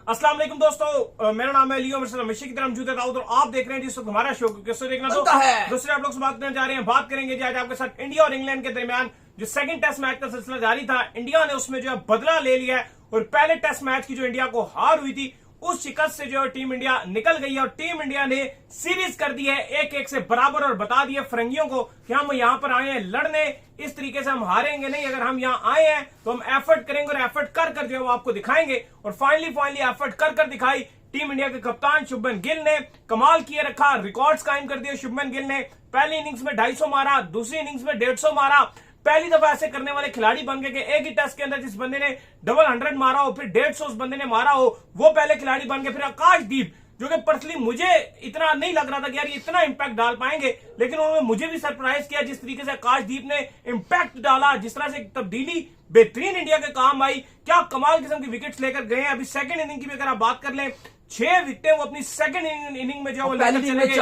अस्सलाम वालेकुम दोस्तों, मेरा नाम है लियो मिस्टर हमेशा की तरह मौजूद है दाऊद और आप देख रहे हैं जिस वक्त हमारा शो किससे देखना तो दूसरे आप लोग से बात करने जा रहे हैं। बात करेंगे जी आज आपके साथ इंडिया और इंग्लैंड के दरमियान जो सेकंड टेस्ट मैच का सिलसिला जारी था। इंडिया ने उसमें जो है बदला ले लिया है और पहले टेस्ट मैच की जो इंडिया को हार हुई थी उस शिकस्त से जो है टीम इंडिया निकल गई है और टीम इंडिया ने सीरीज कर दी है 1-1 से बराबर और बता दिया फरंगियों को कि हम यहां पर आए हैं लड़ने, इस तरीके से हम हारेंगे नहीं। अगर हम यहां आए हैं तो हम एफर्ट करेंगे और एफर्ट कर कर जो है वो आपको दिखाएंगे। और फाइनली एफर्ट कर कर दिखाई। टीम इंडिया के कप्तान शुभमन गिल ने कमाल किए रखा, रिकॉर्ड्स कायम कर दिए। शुभमन गिल ने पहली इनिंग्स में 250 मारा, दूसरी इनिंग्स में 150 मारा। पहली दफा ऐसे करने वाले खिलाड़ी बन गए कि एक ही टेस्ट के अंदर जिस बंदे ने डबल 100 मारा हो फिर 150 उस बंदे ने मारा हो वो पहले खिलाड़ी बन गए। फिर आकाशदीप जो कि पर्सनली मुझे इतना नहीं लग रहा था कि यार ये इतना इंपैक्ट डाल पाएंगे, लेकिन उन्होंने मुझे भी सरप्राइज किया जिस तरीके से आकाशदीप ने इंपैक्ट डाला, जिस तरह से तब्दीली बेहतरीन इंडिया के काम आई। क्या कमाल किस्म की विकेट्स लेकर गए हैं। अभी सेकंड इनिंग की भी अगर आप बात कर लें 6 विकेटें वो अपनी सेकंड इनिंग में जो वो लेकर चले गए।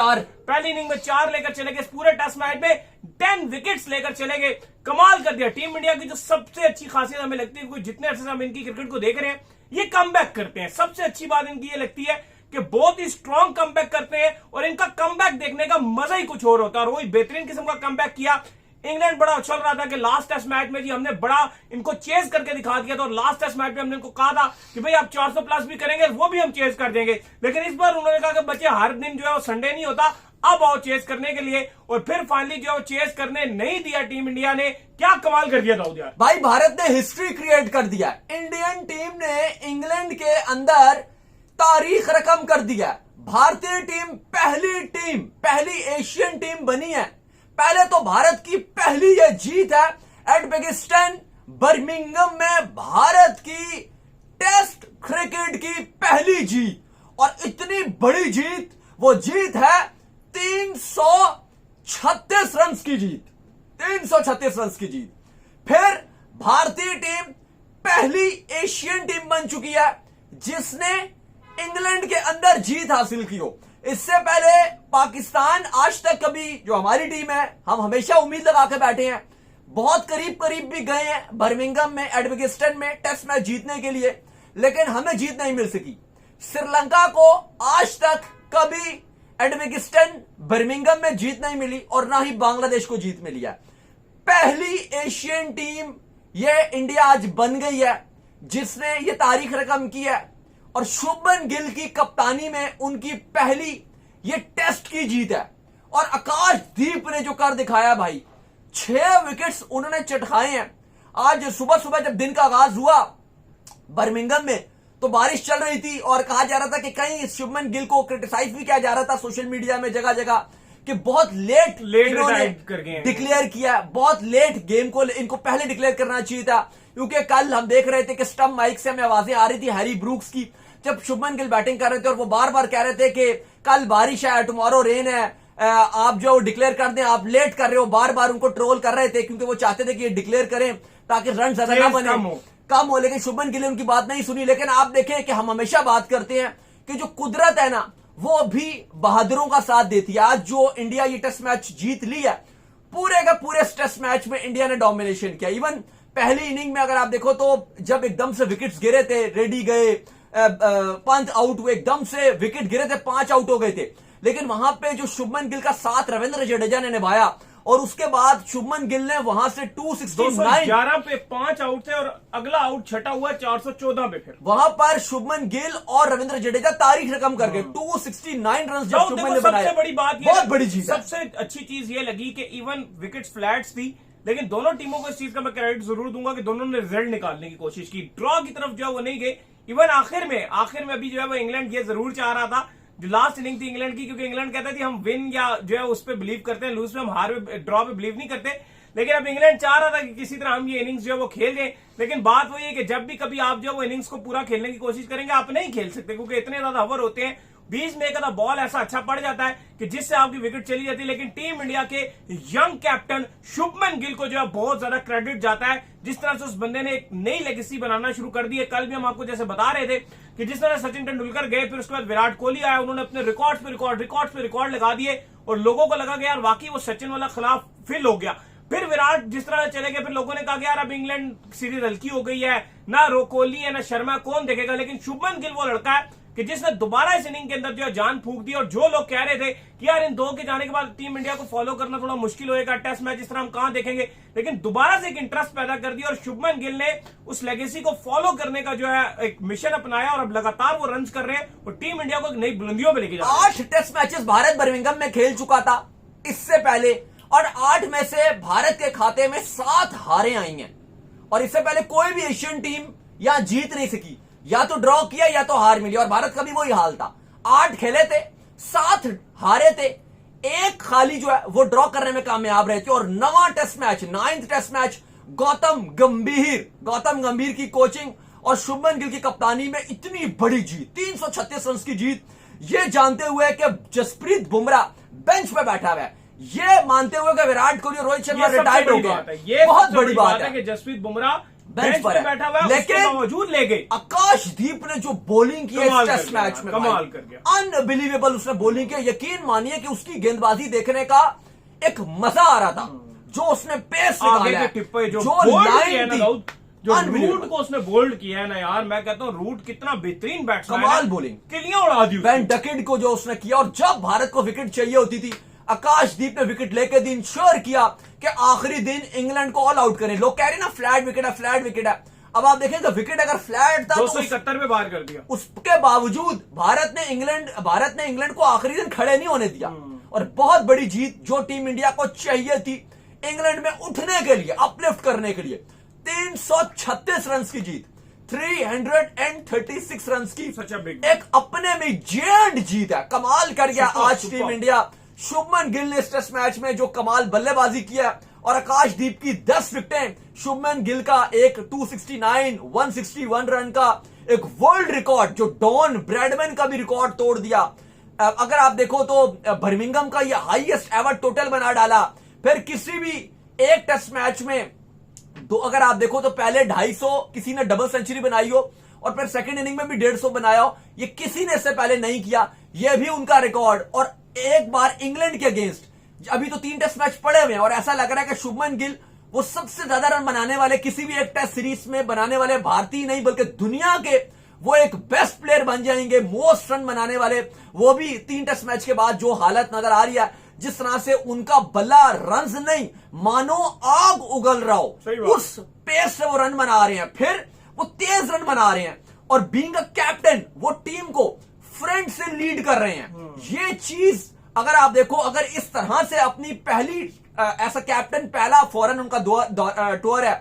पहली इनिंग में 4 लेकर चले गए, पूरे टेस्ट मैच में 10 विकेट्स लेकर चले गए। कमाल कर दिया। टीम इंडिया की जो सबसे अच्छी खासियत हमें लगती है कि जितने अरसे से हम इनकी क्रिकेट को देख रहे हैं ये कमबैक करते हैं। सबसे अच्छी बात इनकी ये लगती है कि बहुत ही स्ट्रॉन्ग कमबैक करते हैं और इनका कमबैक देखने का मजा ही कुछ और होता है और वही बेहतरीन किस्म का कमबैक किया। इंग्लैंड बड़ा उछल रहा था कि लास्ट टेस्ट मैच में जी हमने बड़ा इनको चेज करके दिखा दिया था और लास्ट टेस्ट मैच में हमने इनको कहा था कि भाई आप 400 प्लस भी करेंगे वो भी हम चेज कर देंगे, लेकिन इस बार उन्होंने कहा कि बच्चे हर दिन जो है वो संडे नहीं होता, अब आओ चेज करने के लिए। और फिर फाइनली जो चेज करने नहीं दिया टीम इंडिया ने। क्या कमाल कर दिया दाऊद यार। भाई भारत ने हिस्ट्री क्रिएट कर दिया। इंडियन टीम ने इंग्लैंड के अंदर तारीख रकम कर दिया। भारतीय टीम पहली एशियन टीम बनी है। पहले तो भारत की पहली यह जीत है एडबेगिस्टन बर्मिंघम में, भारत की टेस्ट क्रिकेट की पहली जीत। और इतनी बड़ी जीत, वो जीत है 336 रन की जीत, 336 रन की जीत। फिर भारतीय टीम पहली एशियन टीम बन चुकी है जिसने इंग्लैंड के अंदर जीत हासिल की हो। इससे पहले पाकिस्तान आज तक कभी, जो हमारी टीम है, हम हमेशा उम्मीद लगा के बैठे हैं, बहुत करीब भी गए हैं बर्मिंघम में, एडबेगिस्टन में टेस्ट मैच जीतने के लिए, लेकिन हमें जीत नहीं मिल सकी। श्रीलंका को आज तक कभी एडबेगिस्टन बर्मिंघम में जीत नहीं मिली और ना ही बांग्लादेश को जीत मिली है। पहली एशियन टीम ये इंडिया आज बन गई है जिसने ये तारीख रकम की है और शुभमन गिल की कप्तानी में उनकी पहली ये टेस्ट की जीत है। और आकाशदीप ने जो कर दिखाया भाई, 6 विकेट्स उन्होंने चटकाए हैं। आज सुबह जब दिन का आगाज हुआ बर्मिंघम में तो बारिश चल रही थी और कहा जा रहा था कि कहीं शुभमन गिल को क्रिटिसाइज भी किया जा रहा था सोशल मीडिया में जगह जगह कि बहुत लेट इन्होंने डिक्लेयर किया, बहुत लेट गेम को इनको पहले डिक्लेयर करना चाहिए था। क्योंकि कल हम देख रहे थे कि स्टंप माइक से हमें आवाजें आ रही थी हैरी ब्रूक्स की जब शुभमन गिल बैटिंग कर रहे थे और वो बार बार कह रहे थे कि कल बारिश है, टुमारो रेन है, आप जो डिक्लेयर कर दें, आप लेट कर रहे हो। बार बार उनको ट्रोल कर रहे थे क्योंकि वो चाहते थे कि ये डिक्लेयर करें ताकि रन ज्यादा ना बने, कम हो। लेकिन शुभमन गिल ने उनकी बात नहीं सुनी। लेकिन आप देखें कि हम हमेशा बात करते हैं कि जो कुदरत है ना वो भी बहादुरों का साथ देती है। आज जो इंडिया ये टेस्ट मैच जीत ली है, पूरे का पूरे टेस्ट मैच में इंडिया ने डोमिनेशन किया। इवन पहली इनिंग में अगर आप देखो तो जब एकदम से विकेट्स गिरे थे, रेडी गए, पंत आउट हुए, एकदम से विकेट गिरे थे, 5 आउट हो गए थे, लेकिन वहां पे जो शुभमन गिल का साथ रविंद्र जडेजा ने निभाया और उसके बाद शुभमन गिल ने वहां से 211 पे 5 आउट थे और अगला आउट छटा हुआ 414 पे। फिर वहां पर शुभमन गिल और रविंद्र जडेजा तारीख रकम कर गए। 269 रन जब शुभमन ने बनाया। सबसे बड़ी बात, बहुत बड़ी चीज, सबसे अच्छी चीज ये लगी कि इवन विकेट्स फ्लैट्स थी, लेकिन दोनों टीमों को इस चीज का मैं क्रेडिट जरूर दूंगा कि दोनों ने रिजल्ट निकालने की कोशिश की। ड्रॉ की तरफ जो है वो नहीं गए। इवन आखिर में अभी जो है वो इंग्लैंड ये जरूर चाह रहा था जो लास्ट इनिंग थी इंग्लैंड की, क्योंकि इंग्लैंड कहता थी हम विन या जो है उस पर बिलीव करते हैं, लूज में हम हार में, ड्रॉ पे बिलीव नहीं करते। लेकिन अब इंग्लैंड चाह रहा था कि किसी तरह हम ये इनिंग्स जो है वो खेल गए। लेकिन बात वही है कि जब भी कभी आप जो है वो इनिंग्स को पूरा खेलने की कोशिश करेंगे आप नहीं खेल सकते क्योंकि इतने ज्यादा ओवर होते हैं। बीच में एक आधा बॉल ऐसा अच्छा पड़ जाता है कि जिससे आपकी विकेट चली जाती है। लेकिन टीम इंडिया के यंग कैप्टन शुभमन गिल को जो है बहुत ज्यादा क्रेडिट जाता है जिस तरह से उस बंदे ने एक नई लेगेसी बनाना शुरू कर दी है। कल भी हम आपको जैसे बता रहे थे कि जिस तरह सचिन तेंदुलकर गए, फिर उसके बाद विराट कोहली आया, उन्होंने अपने रिकॉर्ड पे रिकॉर्ड लगा दिए और लोगों को लगा कि यार वाकई वो सचिन वाला खिलाफ फिल हो गया। फिर विराट जिस तरह चले गए, फिर लोगों ने कहा कि यार अब इंग्लैंड सीरीज हल्की हो गई है, ना कोहली है ना शर्मा, कौन देखेगा। लेकिन शुभमन गिल वो लड़का है कि जिसने दोबारा इस इनिंग के अंदर जो है जान फूंक दी। और जो लोग कह रहे थे कि यार इन दो के जाने के बाद टीम इंडिया को फॉलो करना थोड़ा मुश्किल होएगा, टेस्ट मैच इस तरह हम कहां देखेंगे, लेकिन दोबारा से एक इंटरेस्ट पैदा कर दिया और शुभमन गिल ने उस लेगेसी को फॉलो करने का जो है एक मिशन अपनाया और अब लगातार वो रन कर रहे हैं और टीम इंडिया को एक नई बुलंदियों पे लेके जा रहे हैं। 8 टेस्ट मैचेस भारत बर्मिंघम में खेल चुका था इससे पहले, और 8 में से भारत के खाते में 7 हारें आई हैं। और इससे पहले कोई भी एशियन टीम यहां जीत नहीं सकी, या तो ड्रॉ किया या तो हार मिली, और भारत का भी वही हाल था। 8 खेले थे, 7 हारे थे, 1 खाली जो है वो ड्रॉ करने में कामयाब रहे थे। और 9वां test match, 9th test match Gautam Gambhir की कोचिंग और शुभमन गिल की कप्तानी में इतनी बड़ी जीत, 336 रन की जीत, ये जानते हुए कि जसप्रीत बुमराह बेंच पे बैठा हुआ है, ये मानते हुए कि विराट कोहली और रोहित शर्मा रिटायर्ड हो गए, ये बहुत बड़ी बात है कि जसप्रीत बुमराह बेंच पर बैठा हुआ है, लेकिन बावजूद ले गए। आकाशदीप ने जो बॉलिंग की है इस टेस्ट मैच में, कमाल कर गया, अनबिलीवेबल उसने बॉलिंग की। यकीन मानिए कि उसकी गेंदबाजी देखने का एक मजा आ रहा था, जो उसने पेस निकाला है, जो लाइन थी, जो रूट को उसने बोल्ड किया है ना यार, मैं कहता हूं रूट कितना बेहतरीन बैट्समैन, कमाल बॉलिंग, किलियां उड़ा दी वैन डकेट को जो उसने किया। और जब भारत को विकेट चाहिए होती थी, आकाशदीप ने विकेट लेके दिन इंश्योर किया कि आखिरी दिन इंग्लैंड को ऑल आउट करें। लोग कह रहे ना फ्लैट विकेट है, अब आप देखेंगे विकेट अगर फ्लैट था 271 में बाहर कर दिया, उसके बावजूद भारत ने इंग्लैंड को आखिरी दिन खड़े नहीं होने दिया। और बहुत बड़ी जीत जो टीम इंडिया को चाहिए थी इंग्लैंड में उठने के लिए, अपलिफ्ट करने के लिए। 336 रन की जीत, 336 रन की एक अपने में जेंट जीत है, कमाल कर गया आज टीम इंडिया। शुभमन गिल ने इस टेस्ट मैच में जो कमाल बल्लेबाजी किया, और आकाशदीप की 10 विकेटें, शुभमन गिल का एक 269 161 रन का एक वर्ल्ड रिकॉर्ड, जो डॉन ब्रैडमैन का भी रिकॉर्ड तोड़ दिया। अगर आप देखो तो बर्मिंघम का ये हाईएस्ट एवर टोटल बना डाला। फिर किसी भी एक टेस्ट मैच में अगर आप देखो तो पहले 250 किसी ने डबल सेंचुरी बनाई हो, और फिर सेकंड इनिंग में भी 150 बनाया हो, ये किसी ने इससे पहले नहीं किया, ये भी उनका रिकॉर्ड। और एक बार इंग्लैंड के अगेंस्ट, अभी तो 3 टेस्ट मैच पड़े हुए हैं, और ऐसा लग रहा है कि शुभमन गिल वो सबसे ज्यादा रन बनाने वाले, किसी भी एक टेस्ट सीरीज में बनाने वाले भारतीय नहीं बल्कि दुनिया के वो एक बेस्ट प्लेयर बन जाएंगे, मोस्ट रन बनाने वाले। वो भी 3 टेस्ट मैच के बाद जो हालत नजर आ रही है, जिस तरह से उनका बल्ला रन्स नहीं मानो आग उगल रहा हो, उस पेस से वो रन बना रहे हैं, फिर वो तेज रन बना रहे हैं, और बीइंग अ कैप्टन वो टीम को फ्रंट से लीड कर रहे हैं। ये चीज अगर आप देखो, अगर इस तरह से अपनी पहली ऐसा कैप्टन, पहला फॉरेन उनका टूर है,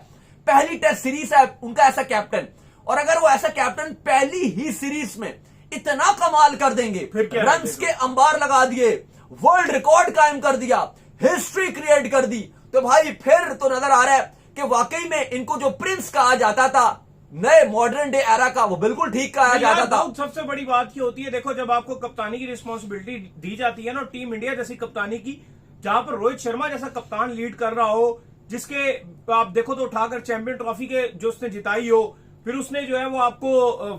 पहली टेस्ट सीरीज है उनका ऐसा कैप्टन, और अगर वो ऐसा कैप्टन पहली ही सीरीज में इतना कमाल कर देंगे, रन्स के अंबार लगा दिए, वर्ल्ड रिकॉर्ड कायम कर दिया, हिस्ट्री क्रिएट कर दी, तो भाई फिर तो नजर आ रहा है कि वाकई में इनको जो प्रिंस कहा जाता था नए मॉडर्न डे एरा का, वो बिल्कुल ठीक कहा जाता था। सबसे बड़ी बात की होती है, देखो जब आपको कप्तानी की रिस्पॉन्सिबिलिटी दी जाती है ना, टीम इंडिया जैसी कप्तानी की, जहां पर रोहित शर्मा जैसा कप्तान लीड कर रहा हो, जिसके आप देखो तो उठाकर चैंपियन ट्रॉफी के जो उसने जिताई हो, फिर उसने जो है वो आपको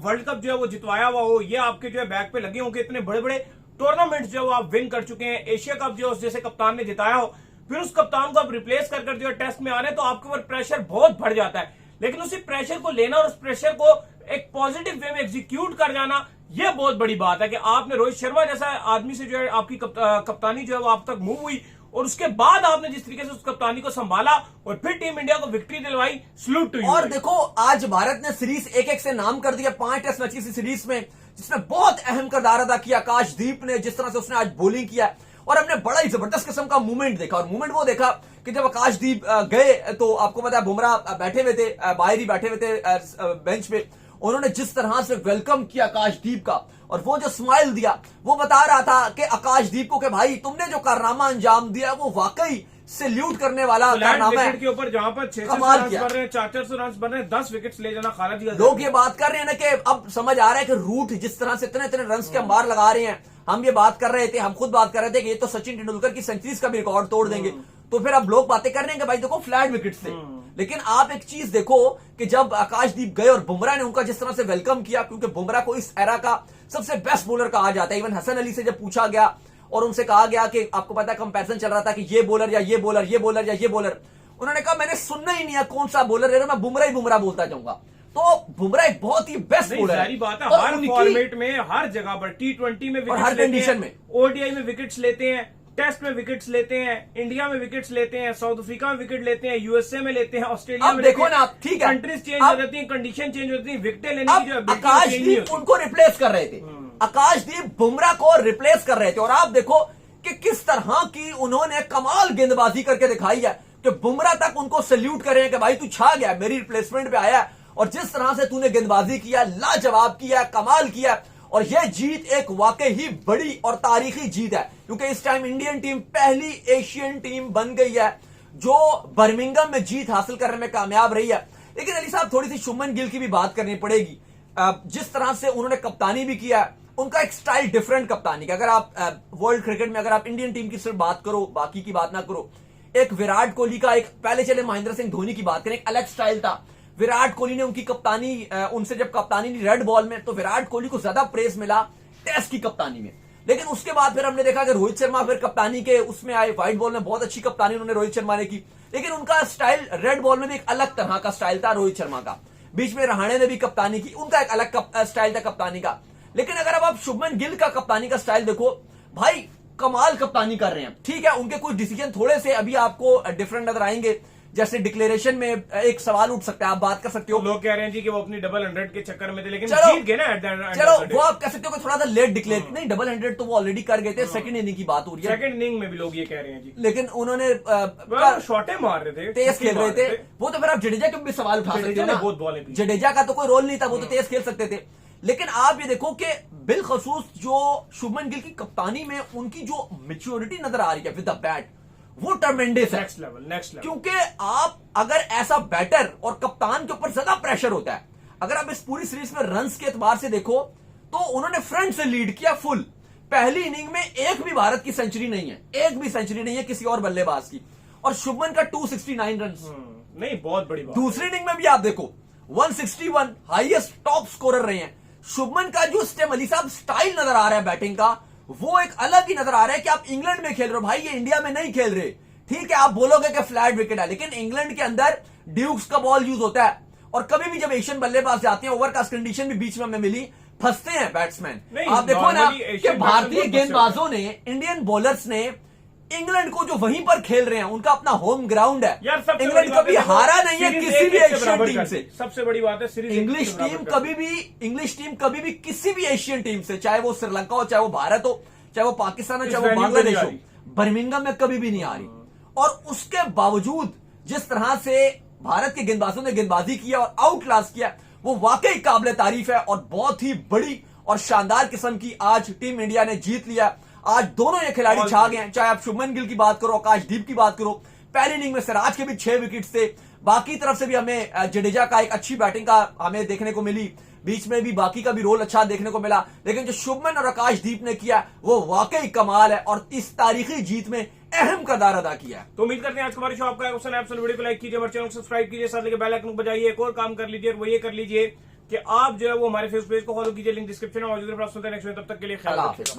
वर्ल्ड कप जो है वो जितवाया हुआ हो, ये आपके जो है बैक पे लगे होंगे, इतने बड़े बड़े टूर्नामेंट जो आप विन कर चुके हैं, एशिया कप जो जैसे कप्तान ने जिताया हो, फिर उस कप्तान को आप रिप्लेस कर जो है टेस्ट में आ रहे हैं, तो आपके ऊपर प्रेशर बहुत बढ़ जाता है। लेकिन उसी प्रेशर को लेना और उस प्रेशर को एक पॉजिटिव वे में एग्जीक्यूट कर जाना, यह बहुत बड़ी बात है कि आपने रोहित शर्मा जैसा आदमी से जो है आपकी कप्तानी जो है वो आप तक मूव हुई, और उसके बाद आपने जिस तरीके से उस कप्तानी को संभाला और फिर टीम इंडिया को विक्ट्री दिलवाई, सलूट टू यू। और देखो आज भारत ने सीरीज 1-1 से नाम कर दिया 5 टेस्ट मैच की सीरीज में, जिसमें बहुत अहम किरदार अदा किया आकाशदीप ने, जिस तरह से उसने आज बॉलिंग किया, और हमने बड़ा ही जबरदस्त किस्म का मूवमेंट देखा। और मूवमेंट वो देखा कि जब आकाशदीप गए तो आपको पता है बुमराह बैठे हुए थे, बाहर ही बैठे हुए थे बेंच पे, उन्होंने जिस तरह से वेलकम किया आकाशदीप का, और वो जो स्माइल दिया, वो बता रहा था कि आकाशदीप को कि भाई तुमने जो कारनामा अंजाम दिया वो वाकई सैल्यूट करने वाला कारनामा है। के ऊपर जहां पर 600 रन बन रहे हैं, 400 रन बन रहे हैं, 10 विकेट्स ले जाना खाला दिया। लोग ये बात कर रहे हैं ना कि अब समझ आ रहा है कि रूट जिस तरह से इतने इतने रन के अंबार लगा रहे हैं, हम ये बात कर रहे थे, हम खुद बात कर रहे थे कि ये तो सचिन तेंदुलकर की सेंचुरीज का भी रिकॉर्ड तोड़ देंगे, तो फिर अब लोग बातें कर रहे हैं कि भाई देखो फ्लैट विकेट थे। लेकिन आप एक चीज देखो कि जब आकाशदीप गए और बुमराह ने उनका जिस तरह से वेलकम किया, क्योंकि बुमराह को इस एरा का सबसे बेस्ट बॉलर कहा जाता है। इवन हसन अली से जब पूछा गया और उनसे कहा गया कि आपको पता है कंपैरिजन चल रहा था कि ये बॉलर या ये बॉलर, ये बॉलर या ये बॉलर, उन्होंने कहा मैंने सुनना ही नहीं है कौन सा बॉलर है, मैं बुमराह ही बुमराह बोलता जाऊंगा। तो बुमराह एक बहुत ही बेस्ट बॉलर है। सारी बात है, और हर उनकी- फॉर्मेट में, हर जगह पर, T20 में विकेट्स हर लेते कंडीशन हैं, में। ओडीआई में विकेट्स लेते हैं, टेस्ट में विकेट्स लेते हैं, इंडिया में विकेट्स लेते हैं, साउथ अफ्रीका में विकेट लेते हैं, यूएसए में लेते हैं, ऑस्ट्रेलिया अब में देखो लेते हैं। ना आप, ठीक है, कंट्रीज चेंज अब- हो जाती है, कंडीशन चेंज होती है, विकेटें लेने की जो अब ability है, वो change नहीं आकाशदीप होती। उनको रिप्लेस कर रहे थे, आकाशदीप बुमराह को रिप्लेस कर रहे थे। और आप देखो कि किस तरह की उन्होंने कमाल गेंदबाजी करके दिखाई है कि बुमराह तक उनको सैल्यूट कर रहे हैं कि भाई तू छा गया, मेरी रिप्लेसमेंट पे आया और जिस तरह से तूने गेंदबाजी किया, लाजवाब किया, कमाल किया। और यह जीत एक वाकई ही बड़ी और तारीखी जीत है, क्योंकि इस टाइम इंडियन टीम पहली एशियन टीम बन गई है जो बर्मिंघम में जीत हासिल करने में कामयाब रही है। लेकिन अली साहब, थोड़ी सी शुभमन गिल की भी बात करनी पड़ेगी। जिस तरह से उन्होंने कप्तानी भी किया, उनका एक स्टाइल डिफरेंट कप्तानी का। अगर आप वर्ल्ड क्रिकेट में अगर आप इंडियन टीम की सिर्फ बात करो, बाकी की बात ना करो, एक विराट कोहली का, एक पहले चले महेंद्र सिंह धोनी की बात करें, एक अलग स्टाइल था। विराट कोहली ने उनकी कप्तानी, उनसे जब कप्तानी ली रेड बॉल में, तो विराट कोहली को ज्यादा प्रेस मिला टेस्ट की कप्तानी में। लेकिन उसके बाद फिर हमने देखा कि रोहित शर्मा फिर कप्तानी के उसमें आए, व्हाइट बॉल में बहुत अच्छी कप्तानी उन्होंने रोहित शर्मा ने की। लेकिन उनका स्टाइल रेड बॉल में भी एक अलग तरह का स्टाइल था रोहित शर्मा का। बीच में रहाणे ने भी कप्तानी की, उनका एक अलग स्टाइल था कप्तानी का। लेकिन अगर अब आप शुभमन गिल का कप्तानी का स्टाइल देखो, भाई कमाल कप्तानी कर रहे हैं। ठीक है, उनके कुछ डिसीजन थोड़े से अभी आपको डिफरेंट नजर आएंगे, जैसे डिक्लेरेशन में एक सवाल उठ सकता है, आप बात कर सकते हो। लोग कह रहे हैं जी कि वो अपनी डबल 100 के चक्कर में थे, लेकिन चलो, जीत गए ना at the end चलो of the day। वो आप कह सकते हो कि थोड़ा सा लेट डिक्लेयर, नहीं डबल 100 तो वो ऑलरेडी कर गए थे, सेकंड इनिंग की बात हो रही है। सेकंड इनिंग में भी लोग ये कह रहे हैं जी, लेकिन उन्होंने शॉटे मार रहे थे, तेज खेल रहे थे। वो तो फिर आप जडेजा के भी सवाल उठा सकते जडेजा हो ने ना, बहुत बॉलें की। जडेजा का तो कोई रोल नहीं था, वो तो तेज खेल सकते थे। लेकिन आप ये देखो कि बिलखसूस जो शुभमन गिल की कप्तानी में उनकी जो मेच्योरिटी नजर आ रही है विद द बैट, वो ट्रमेंडस है। Next level. क्योंकि आप अगर ऐसा बैटर और कप्तान के ऊपर ज्यादा प्रेशर होता है, अगर आप इस पूरी सीरीज में रन्स के एतबार से देखो तो उन्होंने फ्रंट से लीड किया फुल। पहली इनिंग में एक भी भारत की सेंचुरी नहीं है, एक भी सेंचुरी नहीं है किसी और बल्लेबाज की, और शुभमन का 269 रन। नहीं, बहुत बड़ी बात। दूसरी इनिंग में भी आप देखो 161 हाईएस्ट टॉप स्कोरर रहे हैं। शुभमन का जो अली साहब स्टाइल नजर आ रहा है बैटिंग का, वो एक अलग ही नजर आ रहा है कि आप इंग्लैंड में खेल रहे हो भाई, ये इंडिया में नहीं खेल रहे। ठीक है, आप बोलोगे कि फ्लैट विकेट है, लेकिन इंग्लैंड के अंदर ड्यूक्स का बॉल यूज होता है, और कभी भी जब एशियन बल्लेबाज जाते हैं, ओवरकास्ट कंडीशन भी बीच में हमें मिली, फंसते हैं बैट्समैन। आप देखो ना कि भारतीय गेंदबाजों ने, इंडियन बॉलर्स ने इंग्लैंड को जो वहीं पर खेल रहे हैं, उनका अपना होम ग्राउंड है। इंग्लैंड कभी हारा नहीं है किसी भी एशियन टीम से। सबसे बड़ी बात है सीरीज इंग्लिश टीम कभी भी किसी भी एशियन टीम से, चाहे वो श्रीलंका हो, चाहे वो भारत हो, चाहे वो पाकिस्तान हो, चाहे वो बांग्लादेश हो, बर्मिंघम में कभी भी नहीं आ रही। और उसके बावजूद जिस तरह से भारत के गेंदबाजों ने गेंदबाजी किया और आउट क्लास किया, वो वाकई काबिल तारीफ है और बहुत ही बड़ी और शानदार किस्म की आज टीम इंडिया ने जीत लिया। आज दोनों ये खिलाड़ी छा गए हैं, चाहे आप शुभमन गिल की बात करो, आकाशदीप की बात करो। पहली इनिंग में सिराज के भी 6 विकेट थे, बाकी तरफ से भी हमें जडेजा का एक अच्छी बैटिंग का हमें देखने को मिली, बीच में भी बाकी का भी रोल अच्छा देखने को मिला। लेकिन जो शुभमन और आकाशदीप ने किया वो वाकई कमाल है और इस तारीखी जीत में अहम किरदार अदा किया। तो उम्मीद करते हैं आज हमारी शो आपका क्वेश्चन है। वीडियो को लाइक कीजिए, हमारे चैनल को सब्सक्राइब कीजिए, साथ लेके बेल आइकन को बजाइए। एक और काम कर लीजिए, वो ये कर लीजिए कि आप जो है वो हमारे फेसबुक पेज को फॉलो कीजिए, लिंक डिस्क्रिप्शन में मौजूद है। नेक्स्ट तब तक के लिए ख्याल रखिए।